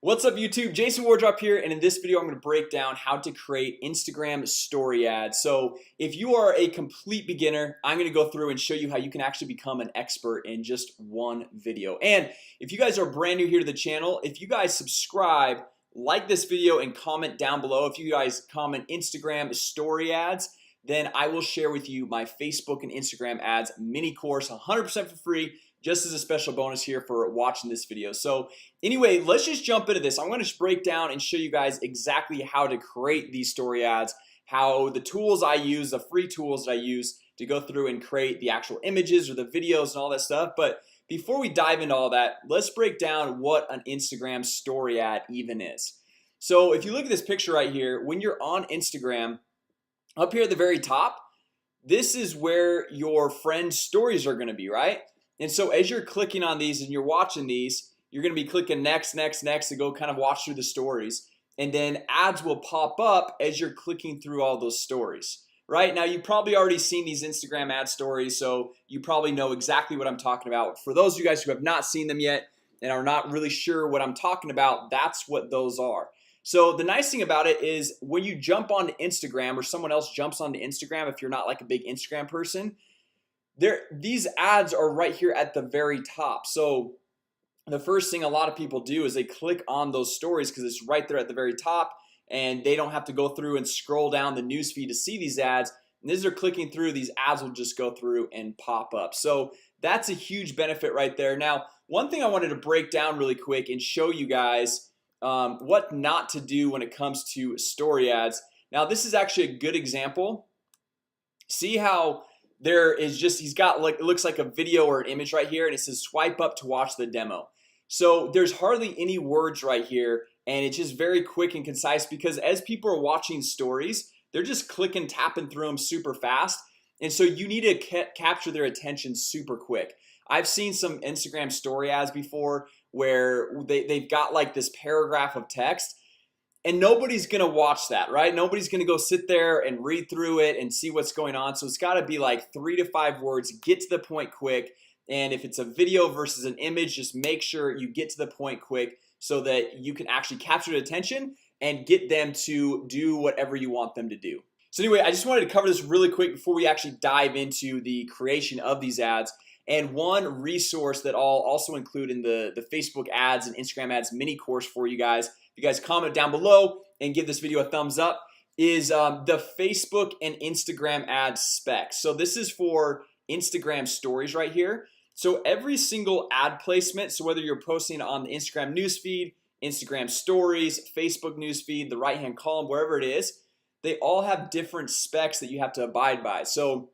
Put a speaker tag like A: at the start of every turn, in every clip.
A: What's up YouTube? Jason Wardrop here, and in this video I'm going to break down how to create Instagram story ads. So if you are a complete beginner, I'm going to go through and show you how you can actually become an expert in just one video. And if you guys are brand new here to the channel, if you guys subscribe, like this video, and comment down below, if you guys comment Instagram story ads, then I will share with you my Facebook and Instagram ads mini course 100% for free, just as a special bonus here for watching this video. So anyway, let's just jump into this. I'm going to break down and show you guys exactly how to create these story ads, how the tools I use, the free tools that I use to go through and create the actual images or the videos and all that stuff. But before we dive into all that, let's break down what an Instagram story ad even is. So if you look at this picture right here, when you're on Instagram, up here at the very top, this is where your friends' stories are going to be, right? And so as you're clicking on these and you're watching these, you're going to be clicking next to go kind of watch through the stories, and then ads will pop up as you're clicking through all those stories. Right now, you've probably already seen these Instagram ad stories, so you probably know exactly what I'm talking about. For those of you guys who have not seen them yet and are not really sure what I'm talking about, that's what those are. So the nice thing about it is when you jump onto Instagram, or someone else jumps onto Instagram, if you're not like a big Instagram person, these ads are right here at the very top. So the first thing a lot of people do is they click on those stories because it's right there at the very top, and they don't have to go through and scroll down the newsfeed to see these ads. And as they're clicking through, these ads will just go through and pop up. So that's a huge benefit right there. Now, one thing I wanted to break down really quick and show you guys what not to do when it comes to story ads. Now, this is actually a good example. See how there is just, he's got like, it looks like a video or an image right here, and it says swipe up to watch the demo. So there's hardly any words right here, and it's just very quick and concise, because as people are watching stories, they're just clicking, tapping through them super fast. And so you need to capture their attention super quick. I've seen some Instagram story ads before where they've got like this paragraph of text, and nobody's gonna watch that, right? Nobody's gonna go sit there and read through it and see what's going on. So it's got to be like 3 to 5 words. Get to the point quick. And if it's a video versus an image, just make sure you get to the point quick so that you can actually capture their attention and get them to do whatever you want them to do. So anyway, I just wanted to cover this really quick before we actually dive into the creation of these ads. And one resource that I'll also include in the Facebook ads and Instagram ads mini course for you guys, if you guys comment down below and give this video a thumbs up, is the Facebook and Instagram ad specs. So this is for Instagram stories right here. So every single ad placement, so whether you're posting on the Instagram newsfeed, Instagram stories, Facebook newsfeed, the right hand column, wherever it is, they all have different specs that you have to abide by. So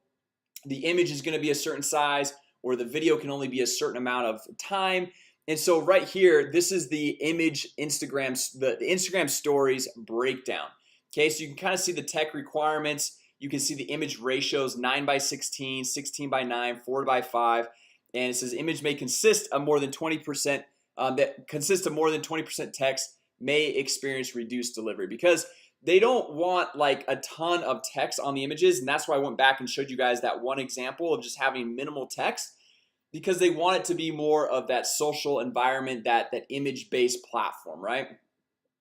A: the image is going to be a certain size, or the video can only be a certain amount of time. And so right here, this is the image Instagram, the Instagram stories breakdown. Okay, so you can kind of see the tech requirements. You can see the image ratios: 9:16, 16:9, 4:5. And it says image may consist of more than 20% that consists of more than 20% text, may experience reduced delivery, because they don't want like a ton of text on the images. And that's why I went back and showed you guys that one example of just having minimal text, because they want it to be more of that social environment, that image-based platform, right?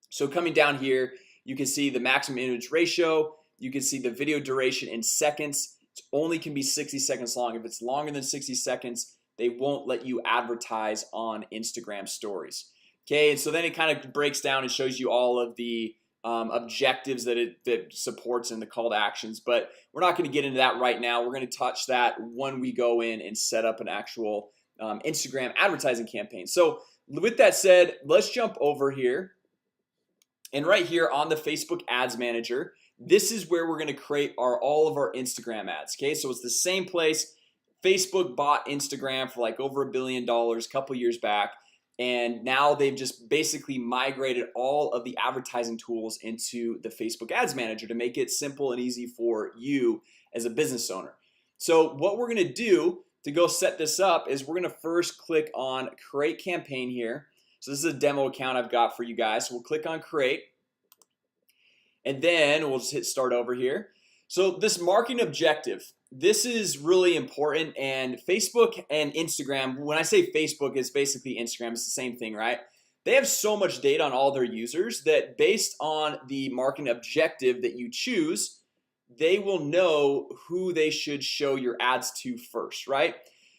A: So coming down here, you can see the maximum image ratio. You can see the video duration in seconds. It only can be 60 seconds long. If it's longer than 60 seconds, they won't let you advertise on Instagram stories. Okay, and so then it kind of breaks down and shows you all of the objectives that it supports in the call to actions, but we're not going to get into that right now. We're going to touch that when we go in and set up an actual Instagram advertising campaign. So with that said, let's jump over here, and right here on the Facebook Ads Manager, this is where we're going to create all of our Instagram ads. Okay, so it's the same place. Facebook bought Instagram for like over $1 billion a couple years back, and now they've just basically migrated all of the advertising tools into the Facebook Ads Manager to make it simple and easy for you as a business owner. So what we're gonna do to go set this up is we're gonna first click on Create Campaign here. So this is a demo account I've got for you guys. So we'll click on Create, and then we'll just hit Start over here. So this marketing objective, this is really important. And Facebook and Instagram, when I say Facebook, it's basically Instagram. It's the same thing, right? they have so much data on all their users that based on the marketing objective that you choose, they will know who they should show your ads to first, right?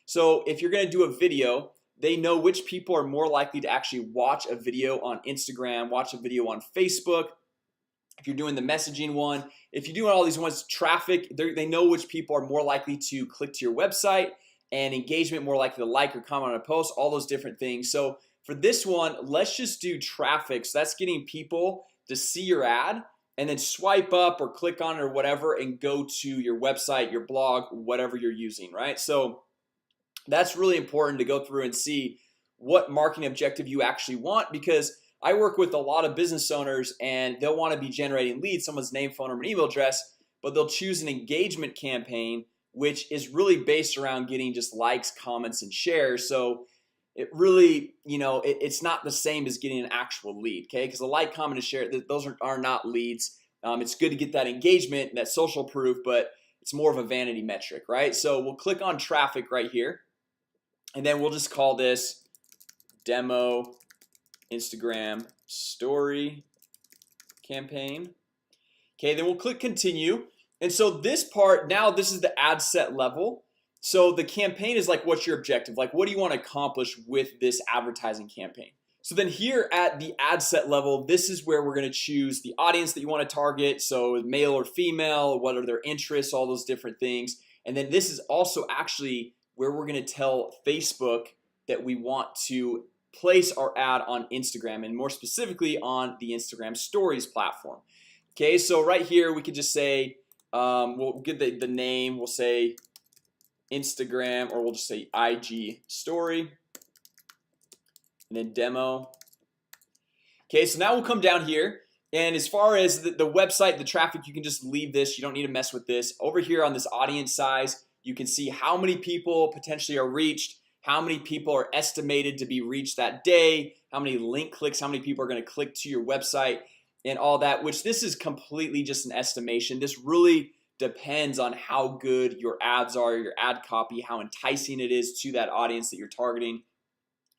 A: So if you're gonna do a video, they know which people are more likely to actually watch a video on Instagram, watch a video on Facebook. If you're doing the messaging one, if you're doing all these ones, traffic, they know which people are more likely to click to your website, and engagement more likely to like or comment on a post, all those different things. So for this one, let's just do traffic. So that's getting people to see your ad and then swipe up or click on it or whatever and go to your website, your blog, whatever you're using, right? So that's really important to go through and see what marketing objective you actually want, because I work with a lot of business owners and they'll want to be generating leads, someone's name, phone number, and email address, but they'll choose an engagement campaign which is really based around getting just likes, comments, and shares. So it really, it's not the same as getting an actual lead, okay? Because a like, comment, and share, those are not leads. It's good to get that engagement, that social proof, but it's more of a vanity metric, right? So we'll click on traffic right here, and then we'll just call this demo Instagram story campaign. Okay, then we'll click continue. And so this part, now this is the ad set level. So the campaign is like, what's your objective? Like, what do you want to accomplish with this advertising campaign? So then here at the ad set level, this is where we're going to choose the audience that you want to target. So male or female, what are their interests, all those different things. And then this is also actually where we're going to tell Facebook that we want to place our ad on Instagram, and more specifically on the Instagram stories platform. Okay, so right here we could just say we'll get the name, we'll say Instagram, or we'll just say IG story, and then demo. Okay, so now we'll come down here, and as far as the website, the traffic, you can just leave this. You don't need to mess with this. Over here on this audience size, you can see how many people potentially are reached, how many people are estimated to be reached that day, how many link clicks, how many people are going to click to your website, and all that, which this is completely just an estimation. This really depends on how good your ads are, your ad copy, how enticing it is to that audience that you're targeting.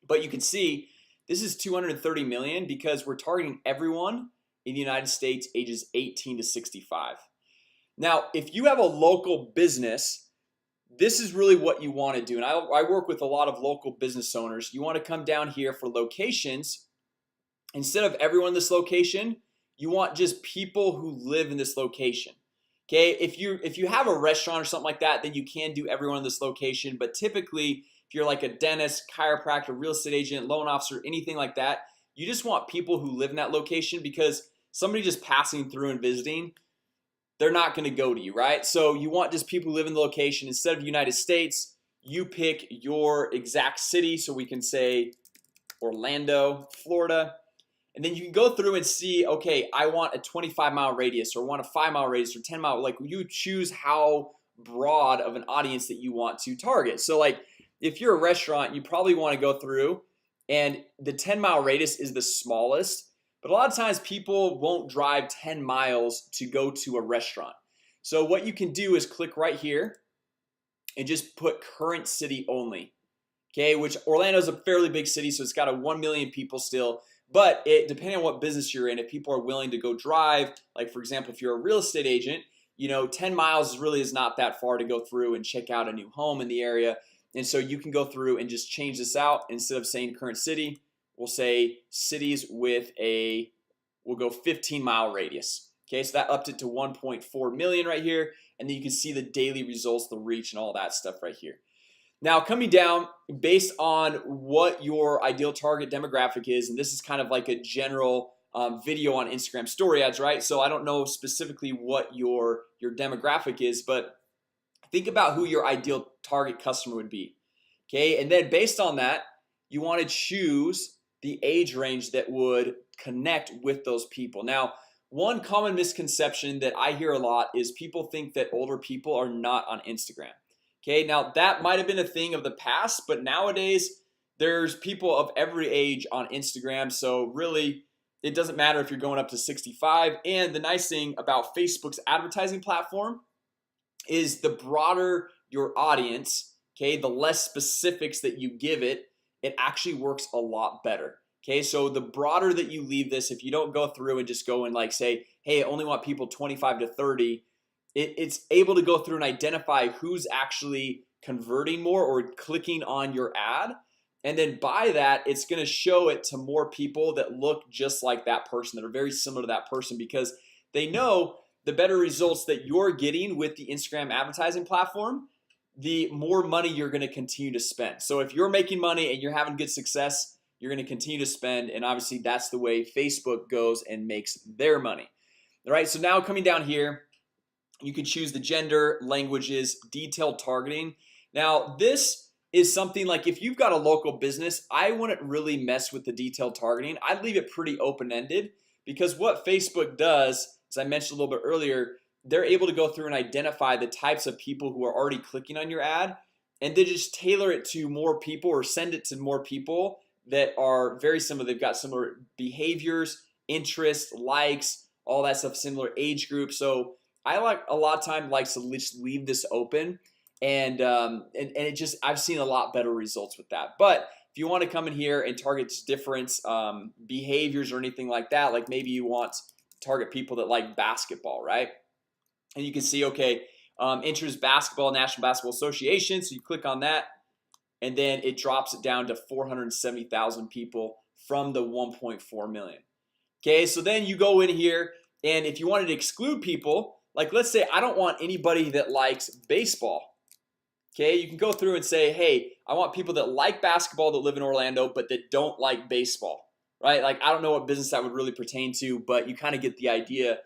A: But you can see this is 230 million because we're targeting everyone in the United States ages 18 to 65. Now, if you have a local business, this is really what you want to do. And I work with a lot of local business owners. You want to come down here for locations. Instead of everyone in this location, you want just people who live in this location. Okay, if you have a restaurant or something like that, then you can do everyone in this location. But typically, if you're like a dentist, chiropractor, real estate agent, loan officer, anything like that, you just want people who live in that location, because somebody just passing through and visiting, they're not going to go to you, right? So you want just people who live in the location. Instead of United States, you pick your exact city. So we can say Orlando, Florida. And then you can go through and see, okay, I want a 25-mile radius, or want a 5-mile radius, or 10-mile. Like, you choose how broad of an audience that you want to target. So like, if you're a restaurant, you probably want to go through, and the 10-mile radius is the smallest. But a lot of times people won't drive 10 miles to go to a restaurant. So what you can do is click right here and just put current city only. Okay, which Orlando is a fairly big city, so it's got a 1 million people still. But depending on what business you're in, if people are willing to go drive, like for example, if you're a real estate agent, 10 miles really is not that far to go through and check out a new home in the area. And so you can go through and just change this out. Instead of saying current city, we'll say cities with we'll go 15-mile radius. Okay, so that upped it to 1.4 million right here. And then you can see the daily results, the reach, and all that stuff right here. Now coming down, based on what your ideal target demographic is, and this is kind of like a general video on Instagram story ads, right? So I don't know specifically what your demographic is, but think about who your ideal target customer would be. Okay, and then based on that, you want to choose the age range that would connect with those people. Now, one common misconception that I hear a lot is people think that older people are not on Instagram. Okay, now that might have been a thing of the past, but nowadays there's people of every age on Instagram. So really, it doesn't matter if you're going up to 65. And the nice thing about Facebook's advertising platform is the broader your audience, okay, the less specifics that you give it, it actually works a lot better. Okay, so the broader that you leave this, if you don't go through and just go and like say, hey, I only want people 25 to 30, it's able to go through and identify who's actually converting more or clicking on your ad. And then by that, it's going to show it to more people that look just like that person, that are very similar to that person, because they know the better results that you're getting with the Instagram advertising platform, the more money you're going to continue to spend. So if you're making money and you're having good success, you're going to continue to spend. And obviously that's the way Facebook goes and makes their money. All right, so now coming down here, you can choose the gender, languages, detailed targeting. Now this is something like if you've got a local business, I wouldn't really mess with the detailed targeting. I'd leave it pretty open-ended, because what Facebook does, as I mentioned a little bit earlier, they're able to go through and identify the types of people who are already clicking on your ad, and they just tailor it to more people or send it to more people that are very similar. They've got similar behaviors, interests, likes, all that stuff, similar age group. So I like a lot of time likes to just leave this open, and it just, I've seen a lot better results with that. But if you want to come in here and target different behaviors or anything like that, like maybe you want to target people that like basketball, right? And you can see, okay, interest basketball, National Basketball Association. So you click on that, and then it drops it down to 470,000 people from the 1.4 million. Okay, so then you go in here, and if you wanted to exclude people, like let's say I don't want anybody that likes baseball. Okay, you can go through and say, hey, I want people that like basketball that live in Orlando but that don't like baseball, right? Like I don't know what business that would really pertain to, but you kind of get the idea.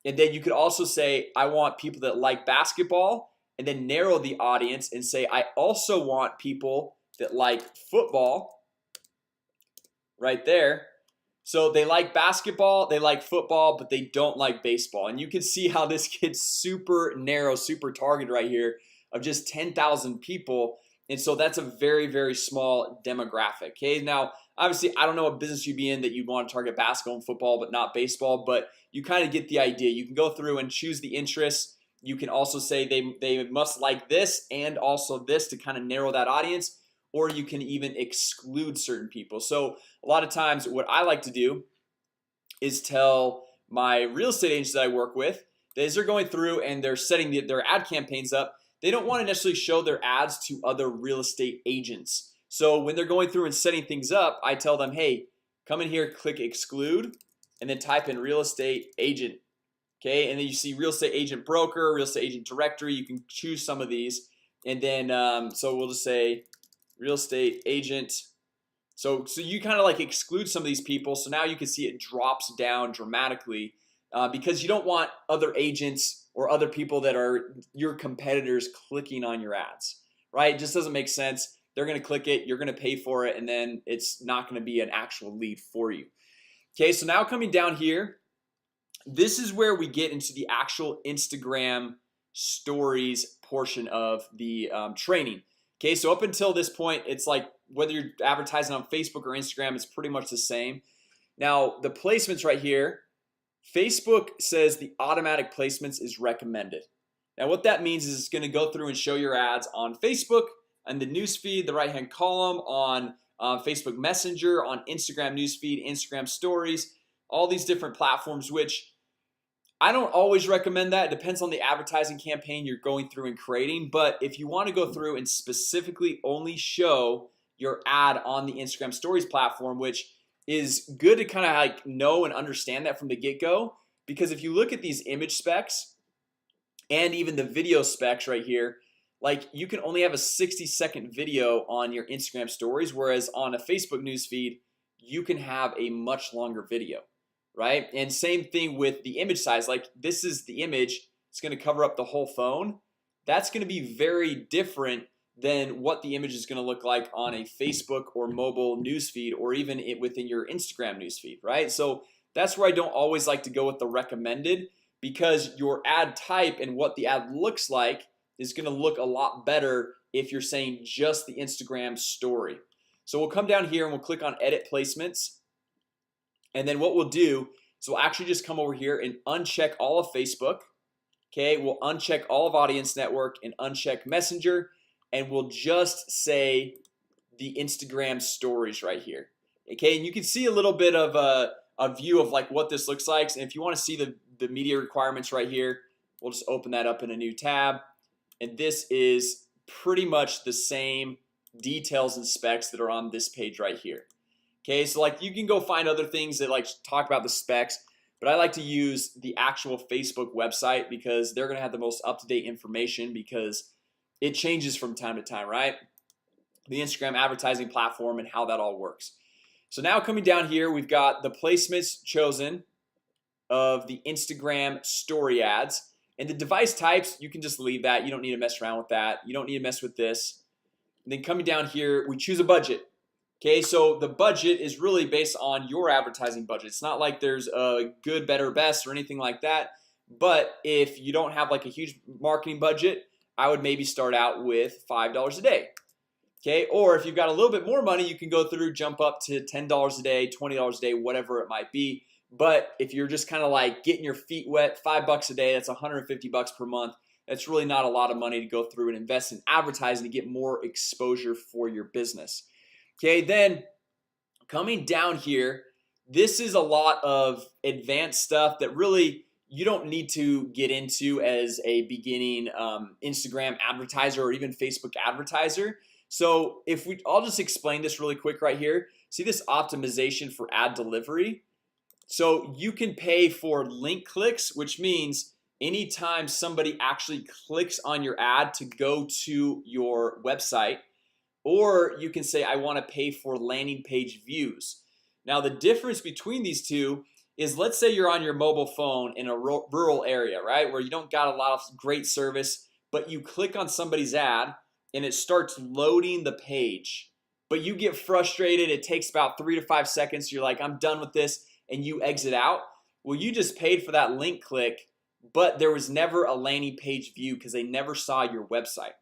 A: And then you could also say I want people that like basketball, and then narrow the audience and say I also want people that like football. Right there. So they like basketball, they like football, but they don't like baseball. And you can see how this gets super narrow, super targeted right here of just 10,000 people. And so that's a very, very small demographic. Okay, now obviously I don't know what business you'd be in that you'd want to target basketball and football but not baseball, but you kind of get the idea. You can go through and choose the interests. You can also say they must like this and also this to kind of narrow that audience, or you can even exclude certain people. So a lot of times what I like to do is tell my real estate agents that I work with that as they're going through and they're setting their ad campaigns up, they don't want to necessarily show their ads to other real estate agents. So when they're going through and setting things up, I tell them, hey, come in here, click exclude, and then type in real estate agent. Okay, and then you see real estate agent broker, real estate agent directory. You can choose some of these, and then so we'll just say real estate agent. So you kind of like exclude some of these people. So now you can see it drops down dramatically because you don't want other agents or other people that are your competitors clicking on your ads, right? It just doesn't make sense. They're gonna click it, you're gonna pay for it, and then it's not gonna be an actual lead for you. Okay, so now coming down here, this is where we get into the actual Instagram stories portion of the training. Okay, so up until this point, it's like whether you're advertising on Facebook or Instagram, it's pretty much the same. Now the placements right here, Facebook says the automatic placements is recommended. Now what that means is it's going to go through and show your ads on Facebook and the newsfeed, the right hand column, on Facebook Messenger, on Instagram newsfeed, Instagram stories, all these different platforms, which I don't always recommend that. It depends on the advertising campaign you're going through and creating. But if you want to go through and specifically only show your ad on the Instagram stories platform, which is good to kind of like know and understand that from the get-go, because if you look at these image specs and even the video specs right here, like you can only have a 60-second video on your Instagram stories, whereas on a Facebook newsfeed you can have a much longer video, right? And same thing with the image size. Like this is the image, it's going to cover up the whole phone. That's going to be very different than what the image is going to look like on a Facebook or mobile newsfeed, or even within your Instagram newsfeed, right? So that's where I don't always like to go with the recommended, because your ad type and what the ad looks like is going to look a lot better if you're saying just the Instagram story. So we'll come down here and we'll click on edit placements, and then what we'll do is we'll actually just come over here and uncheck all of Facebook. Okay, we'll uncheck all of Audience Network and uncheck Messenger, and we'll just say the Instagram stories right here. Okay, and you can see a little bit of a view of like what this looks like. And if you want to see the media requirements right here, we'll just open that up in a new tab. And this is pretty much the same details and specs that are on this page right here. Okay, so like you can go find other things that like talk about the specs, but I like to use the actual Facebook website because they're gonna have the most up-to-date information because it changes from time to time, right? The Instagram advertising platform and how that all works. So now coming down here, we've got the placements chosen of the Instagram story ads, and the device types you can just leave that. You don't need to mess around with that. You don't need to mess with this. And then coming down here, we choose a budget. Okay, so the budget is really based on your advertising budget. It's not like there's a good, better, best or anything like that. But if you don't have like a huge marketing budget, I would maybe start out with $5 a day. Okay, or if you've got a little bit more money, you can go through, jump up to $10 a day, $20 a day, whatever it might be. But if you're just kind of like getting your feet wet, $5 a day, that's 150 bucks per month. That's really not a lot of money to go through and invest in advertising to get more exposure for your business. Okay, then coming down here, this is a lot of advanced stuff that really you don't need to get into as a beginning Instagram advertiser or even Facebook advertiser. So if I'll just explain this really quick right here. See this optimization for ad delivery? So you can pay for link clicks, which means anytime somebody actually clicks on your ad to go to your website, or you can say I want to pay for landing page views. Now the difference between these two is, let's say you're on your mobile phone in a rural area, right, where you don't got a lot of great service, but you click on somebody's ad and it starts loading the page, but you get frustrated. It takes about 3 to 5 seconds. You're like, I'm done with this, and you exit out. Well, you just paid for that link click, but there was never a landing page view because they never saw your website.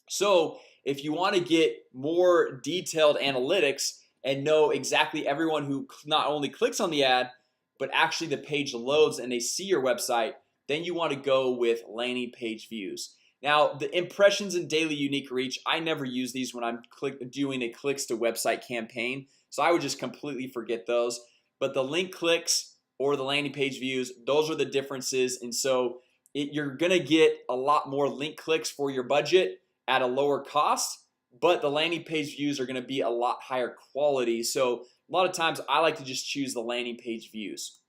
A: So if you want to get more detailed analytics and know exactly everyone who not only clicks on the ad, but actually the page loads and they see your website, then you want to go with landing page views. Now the impressions and daily unique reach, I never use these when I'm doing a clicks to website campaign, so I would just completely forget those. But the link clicks or the landing page views, those are the differences. And so you're gonna get a lot more link clicks for your budget at a lower cost, but the landing page views are going to be a lot higher quality. So a lot of times I like to just choose the landing page views.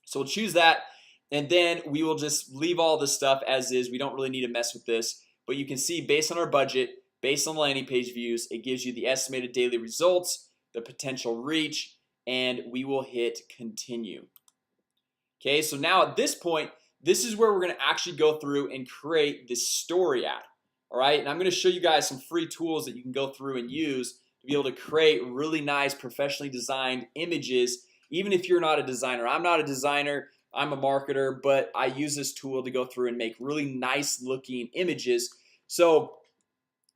A: So we'll choose that, and then we will just leave all this stuff as is. We don't really need to mess with this, but you can see based on our budget, based on the landing page views, it gives you the estimated daily results, the potential reach, and we will hit continue. Okay, so now at this point, this is where we're going to actually go through and create this story ad. All right, and I'm going to show you guys some free tools that you can go through and use to be able to create really nice professionally designed images. Even if you're not a designer, I'm not a designer, I'm a marketer, but I use this tool to go through and make really nice looking images. So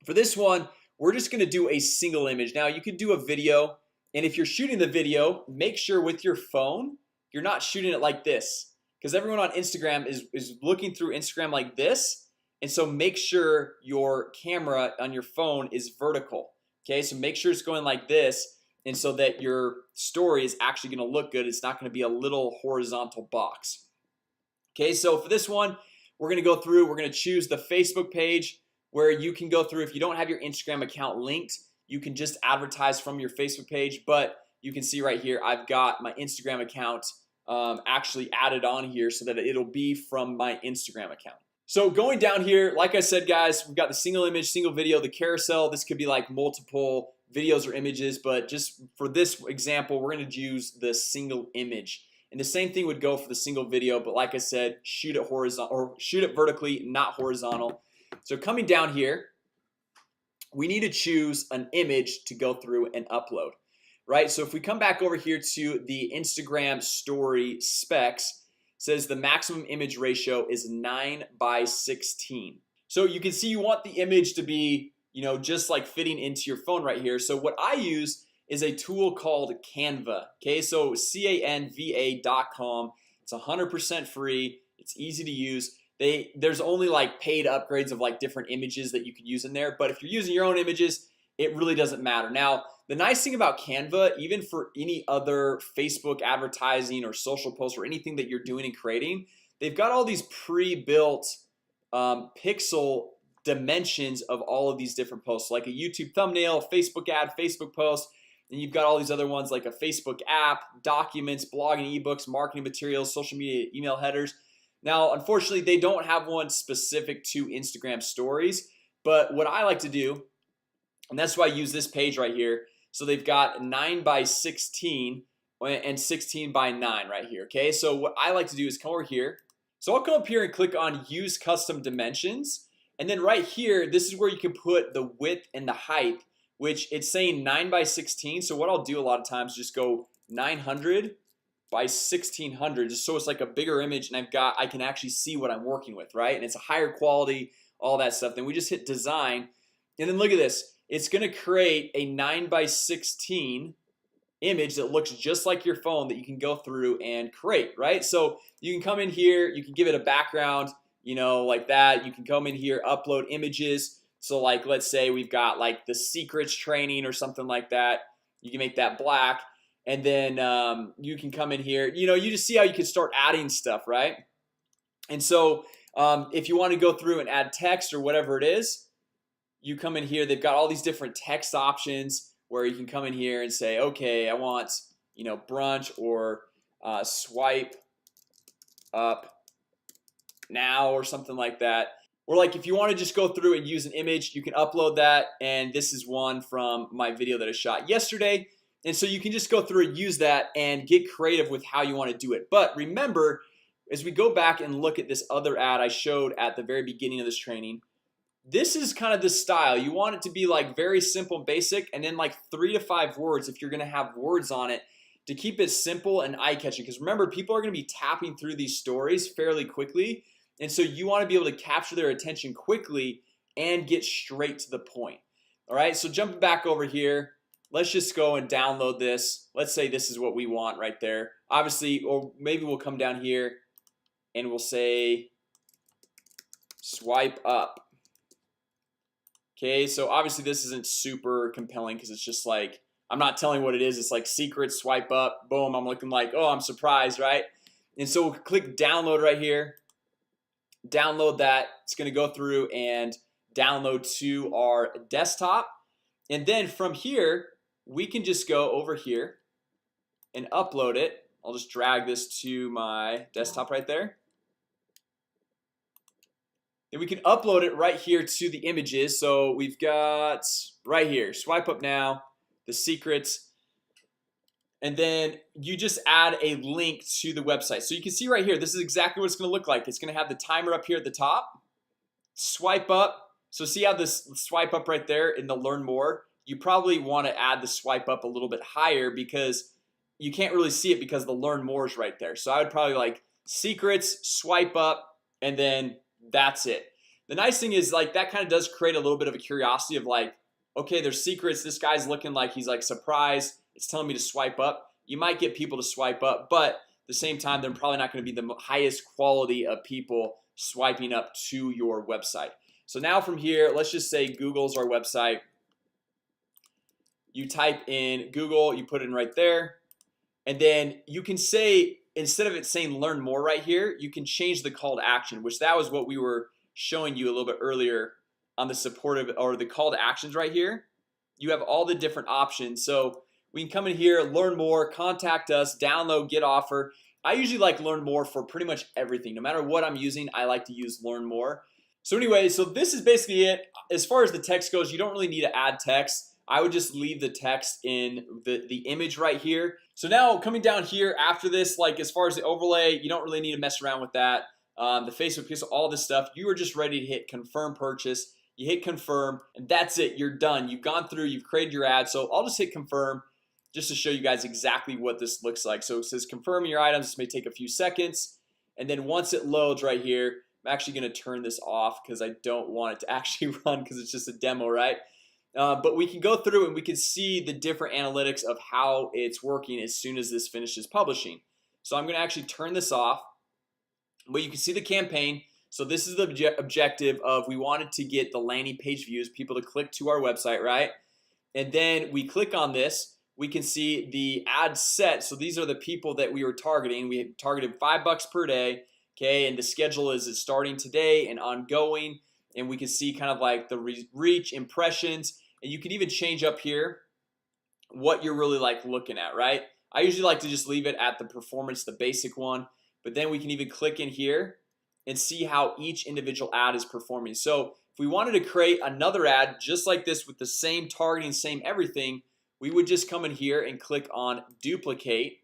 A: for this one, we're just going to do a single image. Now you could do a video, and if you're shooting the video, make sure with your phone you're not shooting it like this, because everyone on Instagram is looking through Instagram like this. And so make sure your camera on your phone is vertical. Okay, so make sure it's going like this, and so that your story is actually going to look good. It's not going to be a little horizontal box. Okay, so for this one, we're going to go through, we're going to choose the Facebook page, where you can go through. If you don't have your Instagram account linked, you can just advertise from your Facebook page. But you can see right here, I've got my Instagram account actually added on here so that it'll be from my Instagram account. So going down here, like I said, guys, we've got the single image, single video, the carousel. This could be like multiple videos or images, but just for this example, we're going to use the single image. And the same thing would go for the single video, but like I said, shoot it horizontal or shoot it vertically, not horizontal. So coming down here, we need to choose an image to go through and upload, right? So if we come back over here to the Instagram story specs, says the maximum image ratio is 9:16. So you can see you want the image to be, just like fitting into your phone right here. So what I use is a tool called Canva. Okay, so canva.com. It's 100% free. It's easy to use. There's only like paid upgrades of like different images that you could use in there, but if you're using your own images, it really doesn't matter. Now, the nice thing about Canva, even for any other Facebook advertising or social posts or anything that you're doing and creating, they've got all these pre-built pixel dimensions of all of these different posts, like a YouTube thumbnail, Facebook ad, Facebook post. And you've got all these other ones like a Facebook app, documents, blogging, ebooks, marketing materials, social media, email headers. Now, unfortunately, they don't have one specific to Instagram stories. But what I like to do, and that's why I use this page right here. So they've got 9 by 16 and 16 by 9 right here. Okay, so what I like to do is come over here. So I'll come up here and click on use custom dimensions. And then right here, this is where you can put the width and the height, which it's saying 9 by 16. So what I'll do a lot of times is just go 900 by 1600, just so it's like a bigger image and I can actually see what I'm working with, right? And it's a higher quality, all that stuff. Then we just hit design, and then look at this. It's gonna create a 9 by 16 image that looks just like your phone that you can go through and create, right? So you can come in here, you can give it a background, you know, like that. You can come in here, upload images. So like, let's say we've got like the secrets training or something like that. You can make that black, and then you can come in here, you know, you just see how you can start adding stuff, right? And so if you want to go through and add text or whatever it is, you come in here. They've got all these different text options where you can come in here and say, okay, I want, you know, brunch or swipe up now or something like that. Or like if you want to just go through and use an image, you can upload that. And this is one from my video that I shot yesterday. And so you can just go through and use that and get creative with how you want to do it. But remember, as we go back and look at this other ad I showed at the very beginning of this training, this is kind of the style. You want it to be like very simple and basic, and then like 3 to 5 words if you're gonna have words on it, to keep it simple and eye-catching. Because remember, people are gonna be tapping through these stories fairly quickly, and so you want to be able to capture their attention quickly and get straight to the point. All right, so jumping back over here, let's just go and download this. Let's say this is what we want right there. Obviously, or maybe we'll come down here and we'll say swipe up. Okay, so obviously this isn't super compelling because it's just like, I'm not telling what it is. It's like secret, swipe up, boom. I'm looking like, oh, I'm surprised, right? And so we'll click download right here. Download that. It's going to go through and download to our desktop. And then from here, we can just go over here and upload it. I'll just drag this to my desktop right there. And we can upload it right here to the images. So we've got right here, swipe up now, the secrets, and then you just add a link to the website. So you can see right here, this is exactly what it's going to look like. It's going to have the timer up here at the top. Swipe up. So see how this swipe up right there in the learn more? You probably want to add the swipe up a little bit higher because you can't really see it because the learn more is right there. So I would probably like secrets, swipe up, and then that's it. The nice thing is like that kind of does create a little bit of a curiosity of like, okay, there's secrets. This guy's looking like he's like surprised. It's telling me to swipe up. You might get people to swipe up, but at the same time, they're probably not going to be the highest quality of people swiping up to your website. So now from here, let's just say Google's our website. You type in Google, you put it in right there, and then you can say, instead of it saying learn more right here, you can change the call to action, which that was what we were showing you a little bit earlier on the supportive or the call to actions right here. You have all the different options. So we can come in here, learn more, contact us, download, get offer. I usually like learn more for pretty much everything. No matter what I'm using, I like to use learn more. So anyway, so this is basically it. As far as the text goes, you don't really need to add text. I would just leave the text in the image right here. So now coming down here after this, like as far as the overlay, you don't really need to mess around with that. The Facebook pixel, all this stuff, you are just ready to hit confirm purchase. You hit confirm, and that's it. You're done. You've gone through, you've created your ad. So I'll just hit confirm just to show you guys exactly what this looks like. So it says confirm your items. This may take a few seconds, and then once it loads right here, I'm actually going to turn this off because I don't want it to actually run because it's just a demo, right? But we can go through and we can see the different analytics of how it's working as soon as this finishes publishing. So I'm going to actually turn this off, but you can see the campaign. So this is the objective of, we wanted to get the landing page views, people to click to our website, right? and then we click on this, we can see the ad set. So these are the people that we were targeting. We targeted $5 per day. Okay, and the schedule is starting today and ongoing, and we can see kind of like the reach, impressions, and you can even change up here what you're really like looking at, right? I usually like to just leave it at the performance, the basic one, but then we can even click in here and see how each individual ad is performing. So if we wanted to create another ad just like this with the same targeting, same everything, we would just come in here and click on duplicate,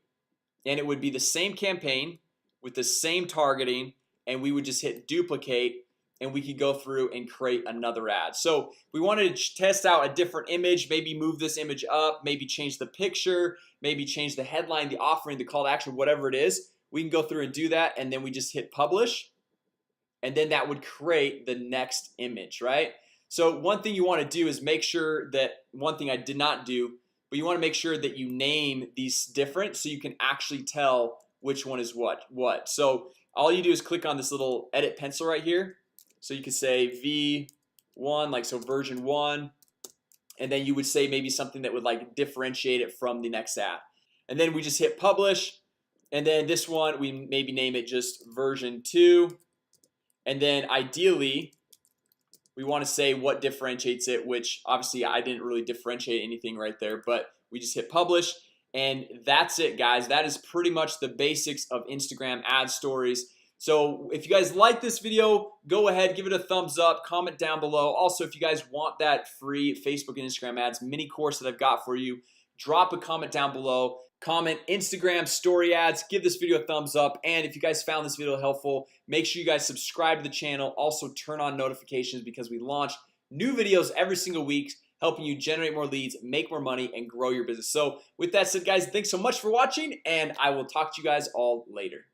A: and it would be the same campaign with the same targeting, and we would just hit duplicate, and we could go through and create another ad. So we wanted to test out a different image, maybe move this image up, maybe change the picture, maybe change the headline, the offering, the call to action, whatever it is. We can go through and do that, and then we just hit publish, and then that would create the next image, right? So one thing you want to do is make sure that, one thing I did not do, but you want to make sure that you name these different so you can actually tell which one is what. So all you do is click on this little edit pencil right here. So you could say V1, like so version 1, and then you would say maybe something that would like differentiate it from the next ad, and then we just hit publish, and then this one we maybe name it just version 2, and then ideally we want to say what differentiates it, which obviously I didn't really differentiate anything right there, but we just hit publish, and that's it, guys. That is pretty much the basics of Instagram ad stories. So if you guys like this video, go ahead, give it a thumbs up, comment down below. Also, if you guys want that free Facebook and Instagram ads mini course that I've got for you, drop a comment down below. Comment Instagram story ads, give this video a thumbs up, and if you guys found this video helpful, make sure you guys subscribe to the channel. Also turn on notifications because we launch new videos every single week, helping you generate more leads, make more money, and grow your business. So with that said, guys, thanks so much for watching, and I will talk to you guys all later.